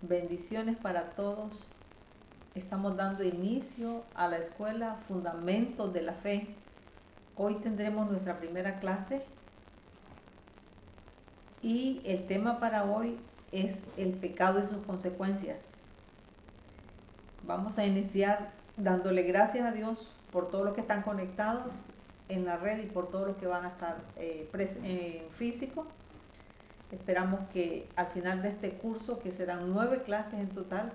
Bendiciones para todos. Estamos dando inicio a la escuela Fundamentos de la Fe. Hoy tendremos nuestra primera clase y el tema para hoy es el pecado y sus consecuencias. Vamos a iniciar dándole gracias a Dios por todos los que están conectados en la red y por todos los que van a estar en físico. Esperamos que al final de este curso, que serán 9 clases en total,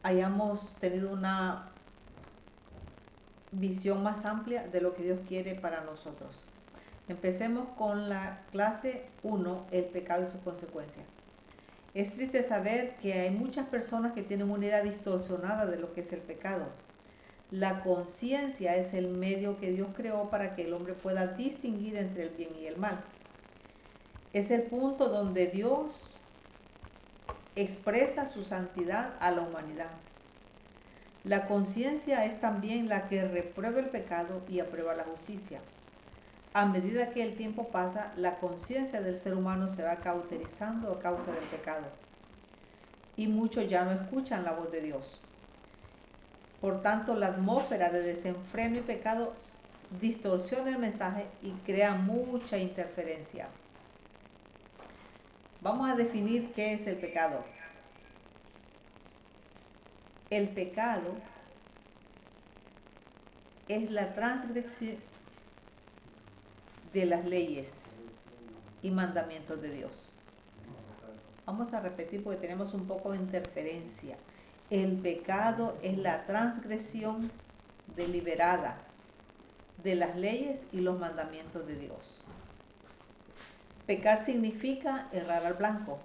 hayamos tenido una visión más amplia de lo que Dios quiere para nosotros. Empecemos con la clase 1, el pecado y sus consecuencias. Es triste saber que hay muchas personas que tienen una idea distorsionada de lo que es el pecado. La conciencia es el medio que Dios creó para que el hombre pueda distinguir entre el bien y el mal. Es el punto donde Dios expresa su santidad a la humanidad. La conciencia es también la que reprueba el pecado y aprueba la justicia. A medida que el tiempo pasa, la conciencia del ser humano se va cauterizando a causa del pecado. Y muchos ya no escuchan la voz de Dios. Por tanto, la atmósfera de desenfreno y pecado distorsiona el mensaje y crea mucha interferencia. Vamos a definir qué es el pecado. El pecado es la transgresión de las leyes y mandamientos de Dios. Vamos a repetir porque tenemos un poco de interferencia. El pecado es la transgresión deliberada de las leyes y los mandamientos de Dios. Pecar significa errar al blanco.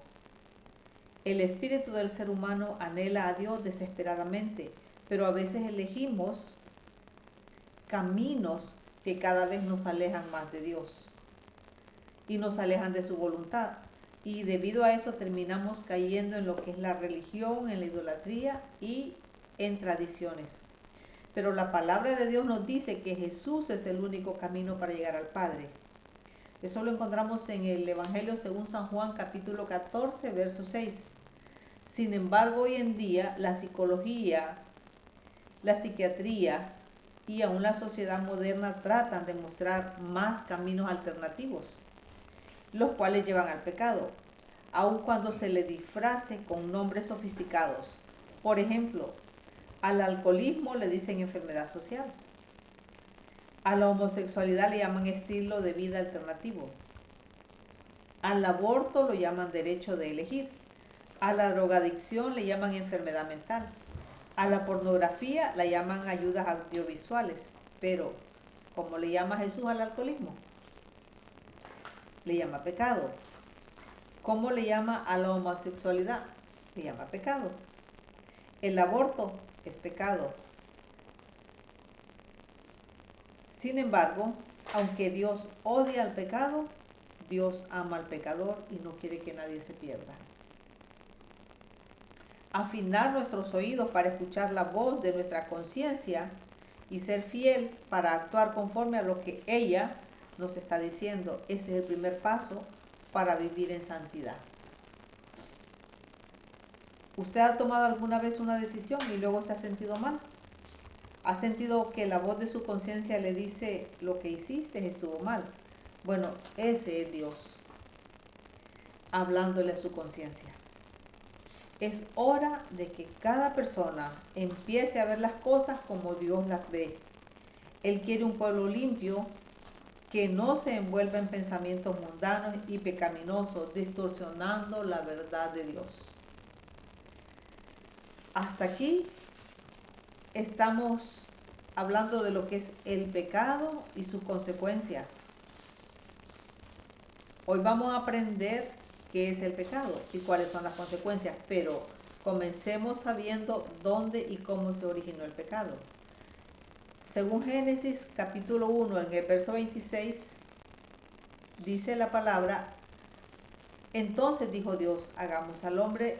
El espíritu del ser humano anhela a Dios desesperadamente, pero a veces elegimos caminos que cada vez nos alejan más de Dios y nos alejan de su voluntad. Y debido a eso terminamos cayendo en lo que es la religión, en la idolatría y en tradiciones. Pero la palabra de Dios nos dice que Jesús es el único camino para llegar al Padre. Eso lo encontramos en el Evangelio según San Juan, capítulo 14, verso 6. Sin embargo, hoy en día la psicología, la psiquiatría y aún la sociedad moderna tratan de mostrar más caminos alternativos, los cuales llevan al pecado, aun cuando se le disfrace con nombres sofisticados. Por ejemplo, al alcoholismo le dicen enfermedad social. A la homosexualidad le llaman estilo de vida alternativo. Al aborto lo llaman derecho de elegir. A la drogadicción le llaman enfermedad mental. A la pornografía la llaman ayudas audiovisuales. Pero, ¿cómo le llama Jesús al alcoholismo? Le llama pecado. ¿Cómo le llama a la homosexualidad? Le llama pecado. El aborto es pecado. Sin embargo, aunque Dios odia al pecado, Dios ama al pecador y no quiere que nadie se pierda. Afinar nuestros oídos para escuchar la voz de nuestra conciencia y ser fiel para actuar conforme a lo que ella nos está diciendo. Ese es el primer paso para vivir en santidad. ¿Usted ha tomado alguna vez una decisión y luego se ha sentido mal? ¿Ha sentido que la voz de su conciencia le dice lo que hiciste estuvo mal? Bueno, ese es Dios hablándole a su conciencia. Es hora de que cada persona empiece a ver las cosas como Dios las ve. Él quiere un pueblo limpio que no se envuelva en pensamientos mundanos y pecaminosos, distorsionando la verdad de Dios. Hasta aquí estamos hablando de lo que es el pecado y sus consecuencias. Hoy vamos a aprender qué es el pecado y cuáles son las consecuencias, pero comencemos sabiendo dónde y cómo se originó el pecado. Según Génesis capítulo 1, en el verso 26, dice la palabra: entonces dijo Dios, hagamos al hombre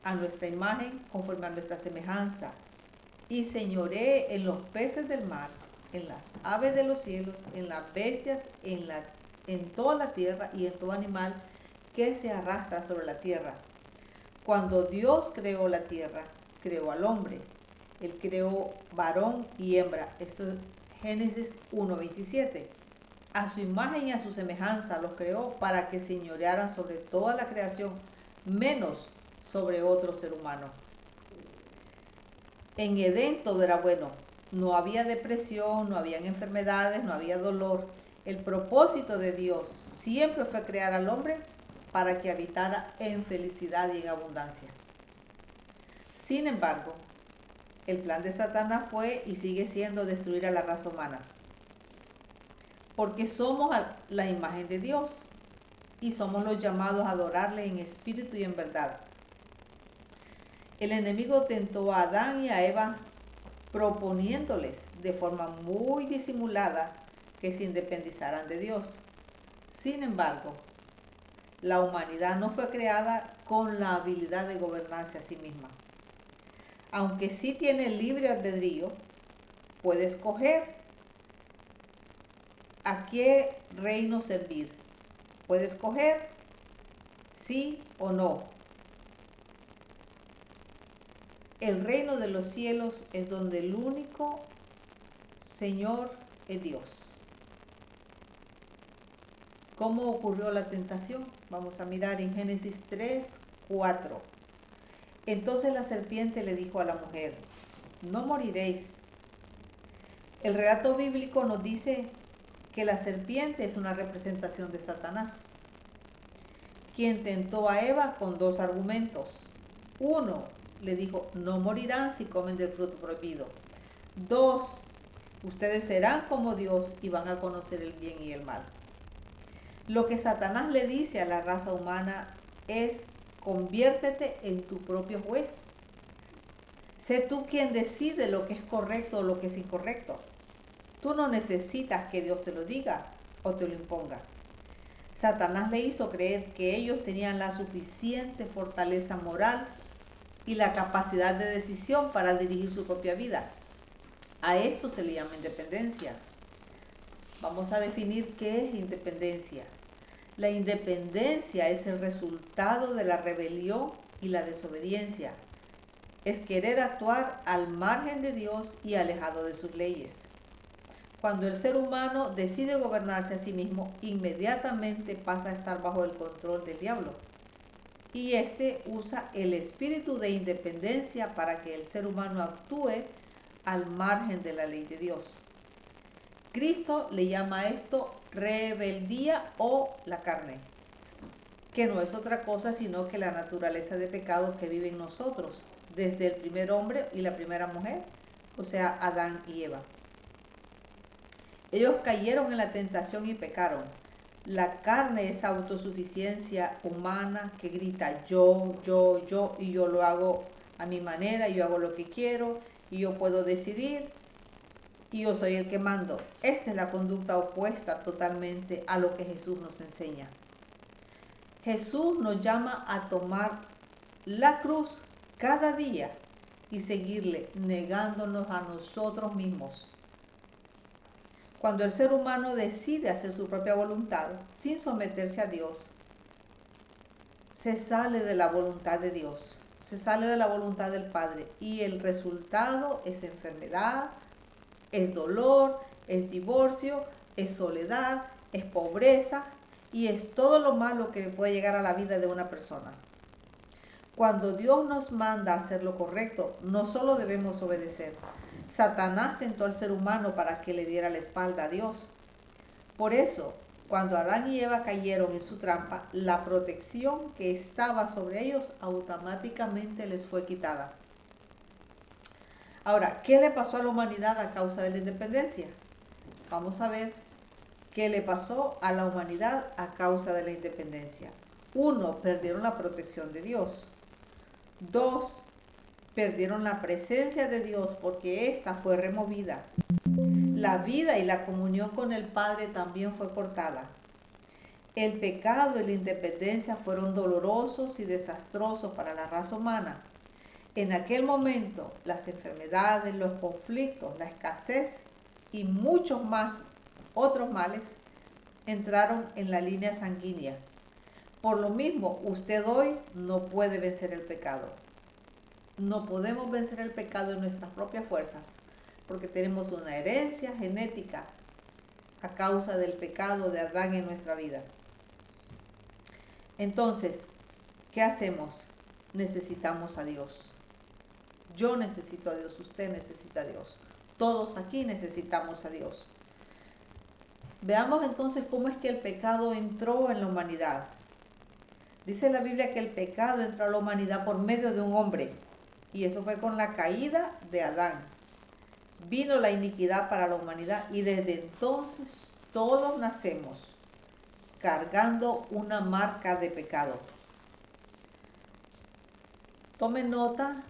a nuestra imagen, conforme a nuestra semejanza, y señoree en los peces del mar, en las aves de los cielos, en las bestias, en toda la tierra y en todo animal que se arrastra sobre la tierra. Cuando Dios creó la tierra, creó al hombre. Él creó varón y hembra. Eso es Génesis 1:27. A su imagen y a su semejanza los creó para que señorearan sobre toda la creación, menos sobre otro ser humano. En Edén todo era bueno. No había depresión, no habían enfermedades, no había dolor. El propósito de Dios siempre fue crear al hombre para que habitara en felicidad y en abundancia. Sin embargo, el plan de Satanás fue y sigue siendo destruir a la raza humana. Porque somos la imagen de Dios y somos los llamados a adorarle en espíritu y en verdad. El enemigo tentó a Adán y a Eva proponiéndoles de forma muy disimulada que se independizaran de Dios. Sin embargo, la humanidad no fue creada con la habilidad de gobernarse a sí misma. Aunque sí tiene libre albedrío, puede escoger a qué reino servir. Puede escoger sí o no. El reino de los cielos es donde el único Señor es Dios. ¿Cómo ocurrió la tentación? Vamos a mirar en Génesis 3:4. Entonces la serpiente le dijo a la mujer: no moriréis. El relato bíblico nos dice que la serpiente es una representación de Satanás, quien tentó a Eva con dos argumentos. Uno, le dijo: no morirán si comen del fruto prohibido. Dos, ustedes serán como Dios y van a conocer el bien y el mal. Lo que Satanás le dice a la raza humana es: conviértete en tu propio juez. Sé tú quien decide lo que es correcto o lo que es incorrecto. Tú no necesitas que Dios te lo diga o te lo imponga. Satanás le hizo creer que ellos tenían la suficiente fortaleza moral y la capacidad de decisión para dirigir su propia vida. A esto se le llama independencia. Vamos a definir qué es independencia. La independencia es el resultado de la rebelión y la desobediencia. Es querer actuar al margen de Dios y alejado de sus leyes. Cuando el ser humano decide gobernarse a sí mismo, inmediatamente pasa a estar bajo el control del diablo. Y este usa el espíritu de independencia para que el ser humano actúe al margen de la ley de Dios. Cristo le llama a esto rebeldía o la carne, que no es otra cosa sino que la naturaleza de pecado que vive en nosotros, desde el primer hombre y la primera mujer, o sea, Adán y Eva. Ellos cayeron en la tentación y pecaron. La carne es autosuficiencia humana que grita yo, y yo lo hago a mi manera, yo hago lo que quiero, y yo puedo decidir, y yo soy el que mando. Esta es la conducta opuesta totalmente a lo que Jesús nos enseña. Jesús nos llama a tomar la cruz cada día y seguirle, negándonos a nosotros mismos. Cuando el ser humano decide hacer su propia voluntad sin someterse a Dios, se sale de la voluntad de Dios, se sale de la voluntad del Padre, y el resultado es enfermedad, es dolor, es divorcio, es soledad, es pobreza y es todo lo malo que puede llegar a la vida de una persona. Cuando Dios nos manda a hacer lo correcto, no solo debemos obedecer. Satanás tentó al ser humano para que le diera la espalda a Dios. Por eso, cuando Adán y Eva cayeron en su trampa, la protección que estaba sobre ellos automáticamente les fue quitada. Ahora, ¿qué le pasó a la humanidad a causa de la independencia? Vamos a ver qué le pasó a la humanidad a causa de la independencia. 1, perdieron la protección de Dios. 2, perdieron la presencia de Dios porque ésta fue removida. La vida y la comunión con el Padre también fue cortada. El pecado y la independencia fueron dolorosos y desastrosos para la raza humana. En aquel momento, las enfermedades, los conflictos, la escasez y muchos más otros males entraron en la línea sanguínea. Por lo mismo, usted hoy no puede vencer el pecado. No podemos vencer el pecado en nuestras propias fuerzas, porque tenemos una herencia genética a causa del pecado de Adán en nuestra vida. Entonces, ¿qué hacemos? Necesitamos a Dios. Yo necesito a Dios, usted necesita a Dios. Todos aquí necesitamos a Dios. Veamos entonces cómo es que el pecado entró en la humanidad. Dice la Biblia que el pecado entró a la humanidad por medio de un hombre, y eso fue con la caída de Adán. Vino la iniquidad para la humanidad y desde entonces todos nacemos cargando una marca de pecado. Tome nota,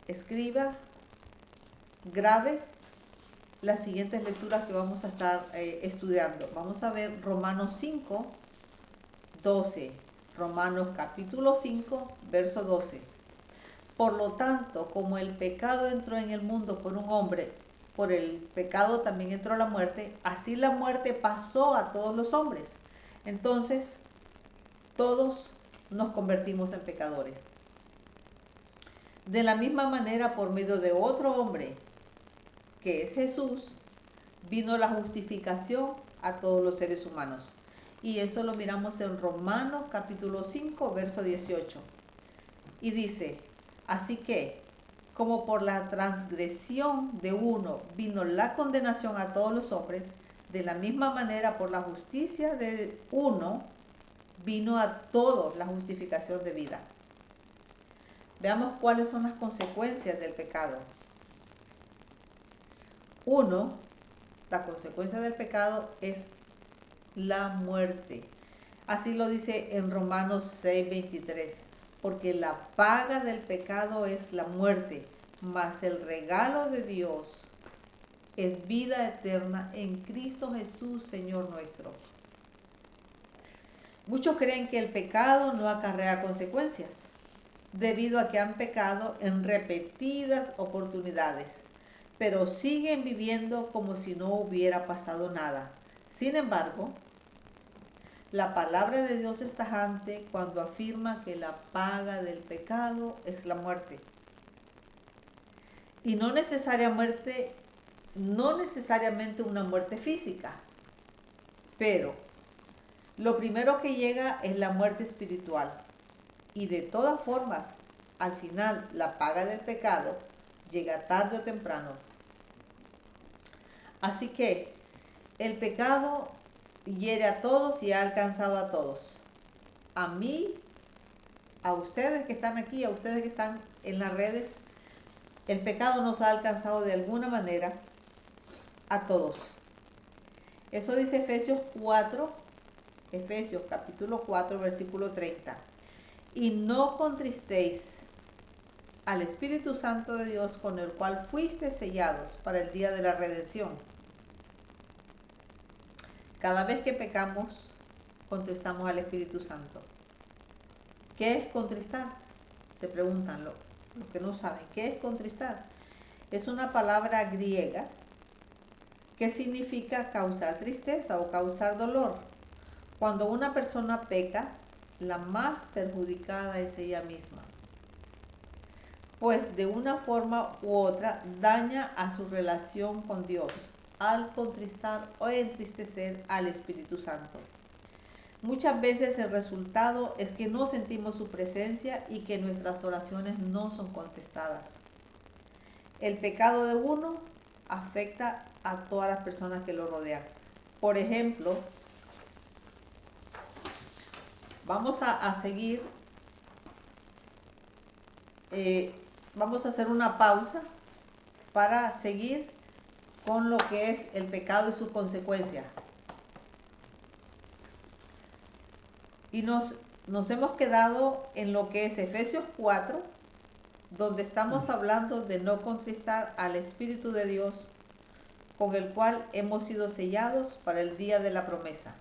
escriba, grabe las siguientes lecturas que vamos a estar estudiando. Vamos a ver Romanos 5, 12. Romanos capítulo 5, verso 12. Por lo tanto, como el pecado entró en el mundo por un hombre, por el pecado también entró la muerte, así la muerte pasó a todos los hombres. Entonces, todos nos convertimos en pecadores. De la misma manera, por medio de otro hombre, que es Jesús, vino la justificación a todos los seres humanos. Y eso lo miramos en Romanos capítulo 5, verso 18. Y dice, así que, como por la transgresión de uno vino la condenación a todos los hombres, de la misma manera por la justicia de uno vino a todos la justificación de vida. Veamos cuáles son las consecuencias del pecado. Uno, la consecuencia del pecado es la muerte. Así lo dice en Romanos 6:23, porque la paga del pecado es la muerte, mas el regalo de Dios es vida eterna en Cristo Jesús, Señor nuestro. Muchos creen que el pecado no acarrea consecuencias, debido a que han pecado en repetidas oportunidades, pero siguen viviendo como si no hubiera pasado nada. Sin embargo, la palabra de Dios es tajante cuando afirma que la paga del pecado es la muerte. Y no necesariamente una muerte física, pero lo primero que llega es la muerte espiritual. Y de todas formas, al final, la paga del pecado llega tarde o temprano. Así que el pecado hiere a todos y ha alcanzado a todos. A mí, a ustedes que están aquí, a ustedes que están en las redes, el pecado nos ha alcanzado de alguna manera a todos. Eso dice Efesios capítulo 4, versículo 30. Y no contristéis al Espíritu Santo de Dios, con el cual fuiste sellados para el día de la redención. Cada vez que pecamos, contristamos al Espíritu Santo. ¿Qué es contristar? Se preguntan los que no saben. ¿Qué es contristar? Es una palabra griega que significa causar tristeza o causar dolor. Cuando una persona peca, la más perjudicada es ella misma, pues de una forma u otra daña a su relación con Dios al contristar o entristecer al Espíritu Santo. Muchas veces el resultado es que no sentimos su presencia y que nuestras oraciones no son contestadas. El pecado de uno afecta a todas las personas que lo rodean. Por ejemplo, vamos a seguir, vamos a hacer una pausa para seguir con lo que es el pecado y sus consecuencias. Y nos hemos quedado en lo que es Efesios 4, donde estamos hablando de no contristar al Espíritu de Dios, con el cual hemos sido sellados para el día de la promesa.